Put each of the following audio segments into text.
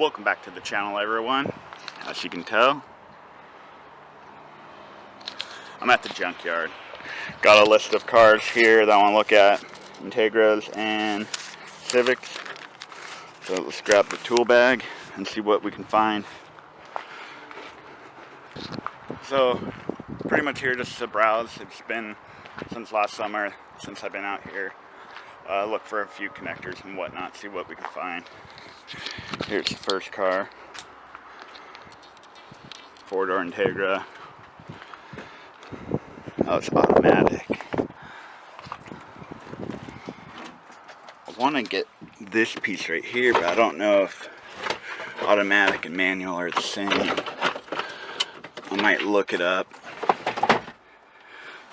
Welcome back to the channel, everyone. As you can tell, I'm at the junkyard. Got a list of cars here that I want to look at, Integras and Civics. So let's grab the tool bag and see what we can find. So pretty much here just to browse. It's been since last summer since I've been out here. Look for a few connectors and whatnot, see what we can find. Here's the first car, 4-door Integra. Oh, it's automatic. I want to get this piece right here, but I don't know if automatic and manual are the same. I might look it up.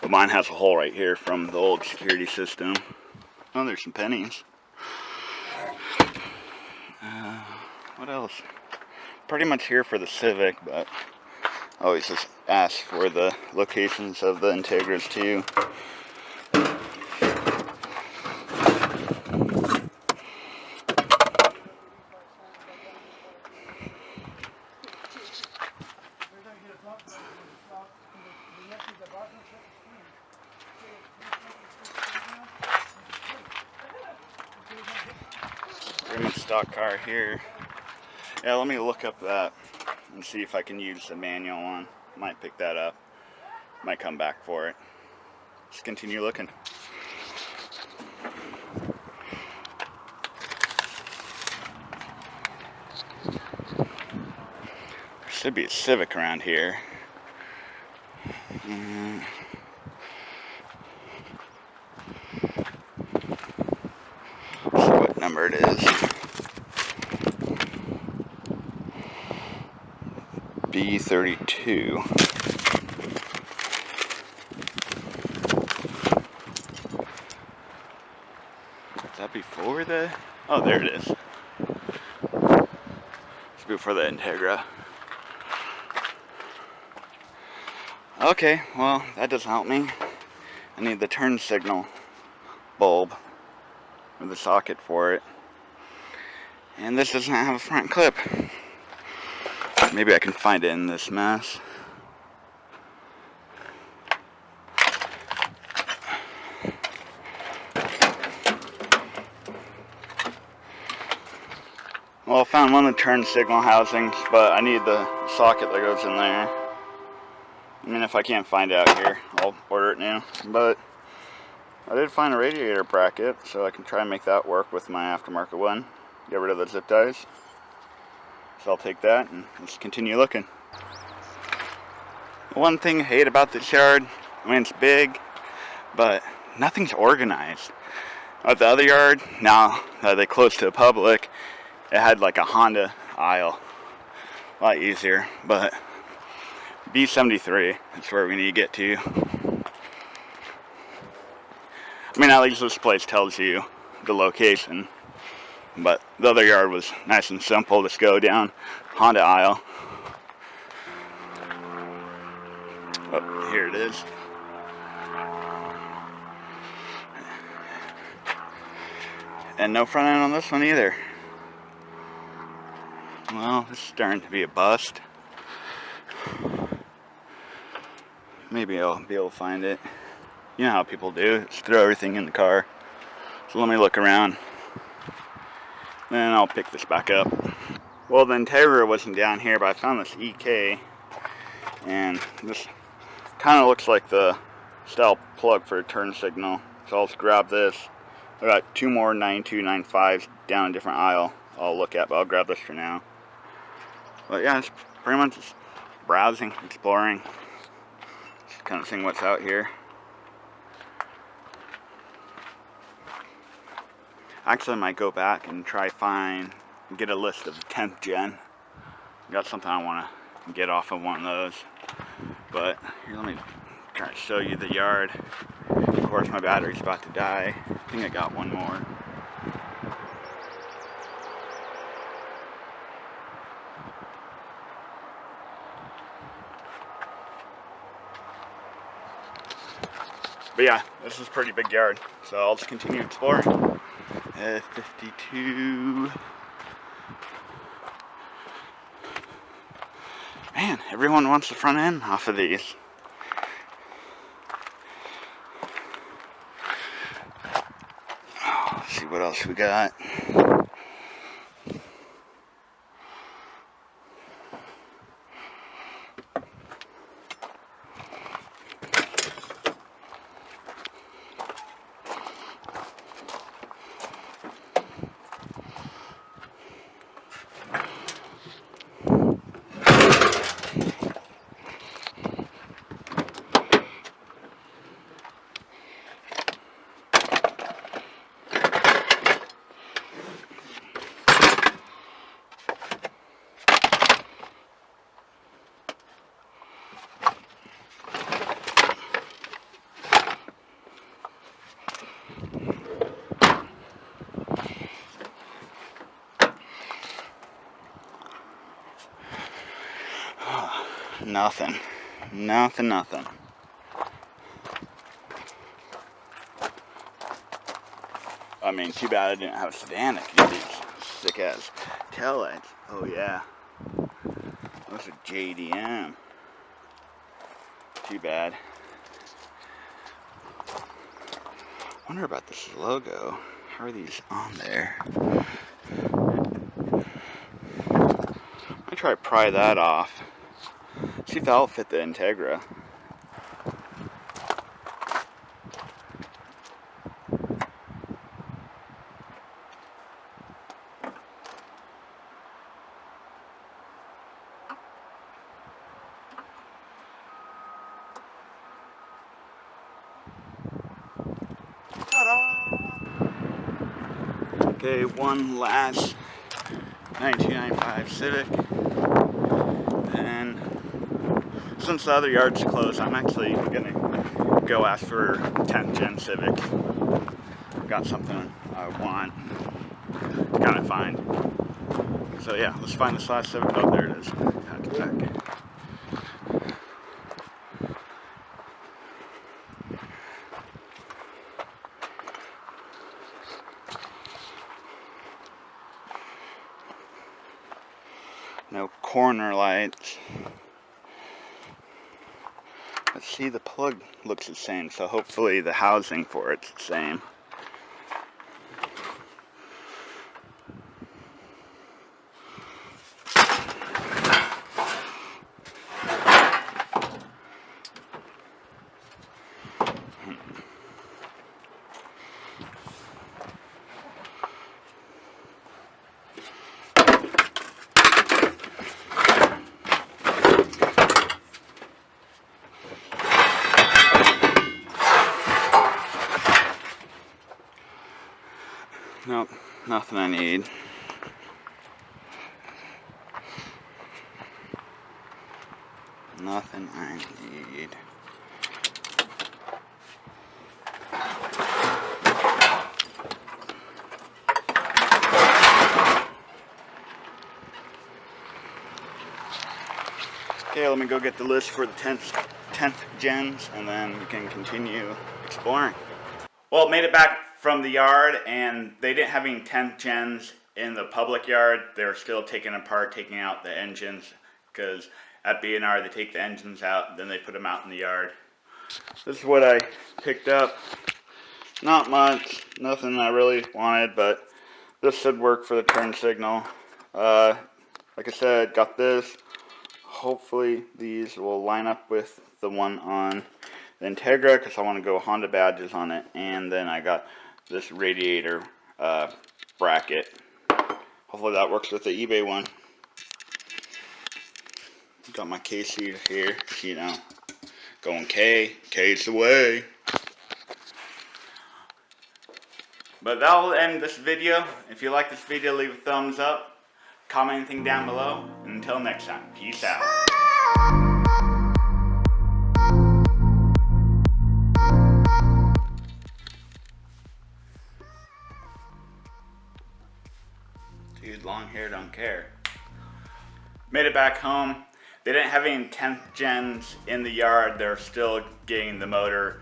But mine has a hole right here from the old security system. Oh, there's some pennies. What else? Pretty much here for the Civic, but I always just ask for the locations of the Integras too. Pretty much stock car here. Yeah, let me look up that and see if I can use the manual one. Might pick that up. Might come back for it. Let's continue looking. There should be a Civic around here. Let's see what number it is. B32. Is that before the... Oh, there it is. It's before the Integra. Okay, well, that doesn't help me. I need the turn signal bulb with a socket for it. And this doesn't have a front clip. Maybe I can find it in this mess. Well, I found one of the turn signal housings, but I need the socket that goes in there. I mean, if I can't find it out here, I'll order it new. But I did find a radiator bracket, so I can try and make that work with my aftermarket one. Get rid of the zip ties. So I'll take that and let's continue looking. One thing I hate about this yard, I mean, it's big, but nothing's organized. At the other yard, now that they're close to the public, it had like a Honda aisle. A lot easier, but B73 is where we need to get to. I mean, at least this place tells you the location. But the other yard was nice and simple. Just go down Honda aisle. Oh, here it is. And no front end on this one either. Well, this is starting to be a bust. Maybe I'll be able to find it. You know how people do, just throw everything in the car. So let me look around. Then I'll pick this back up. Well, the Integra wasn't down here, but I found this EK. And this kind of looks like the style plug for a turn signal. So I'll just grab this. I got two more 9295s down a different aisle I'll look at, but I'll grab this for now. But yeah, it's pretty much just browsing, exploring. Just kind of seeing what's out here. Actually, I might go back and try get a list of 10th gen. Got something I want to get off of one of those. But here, let me try to show you the yard. Of course, my battery's about to die. I think I got one more. But yeah, this is a pretty big yard, so I'll just continue exploring. 52. Man, everyone wants the front end off of these. Oh, let's see what else we got. Nothing. Nothing. I mean, too bad I didn't have a sedan that could get these sick ass tail lights. Oh yeah. Those are JDM. Too bad. Wonder about this logo. How are these on there? I try to pry that off. See if that'll fit the Integra. Okay, one last 1995 Civic. And since the other yard's closed, I'm actually gonna go ask for 10th gen Civic. Got something I want to kind of find. So yeah, let's find this last Civic. Oh, there it is. Back. No corner lights. Let's see, the plug looks the same, so hopefully the housing for it's the same. Nope, nothing I need. Nothing I need. Okay, let me go get the list for the 10th gens, and then we can continue exploring. Well, made it back from the yard, and they didn't have any 10th gens in the public yard. They were still taking out the engines, because at B&R they take the engines out, then they put them out in the yard. This is what I picked up. Not much, nothing I really wanted, but this should work for the turn signal. Like I said, got this. Hopefully these will line up with the one on the Integra, because I want to go Honda badges on it. And then I got this radiator bracket. Hopefully that works with the EJ1. Got my K seat here, you know, going K's the way. But that will end this video. If you like this video, leave a thumbs up, comment anything down below, and until next time, peace out. Dude, long hair don't care. Made it back home. They didn't have any 10th gens in the yard. They're still getting the motor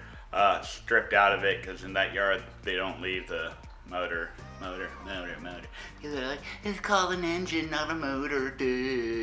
stripped out of it, because in that yard they don't leave the motor. Because they're like, it's called an engine, not a motor, dude.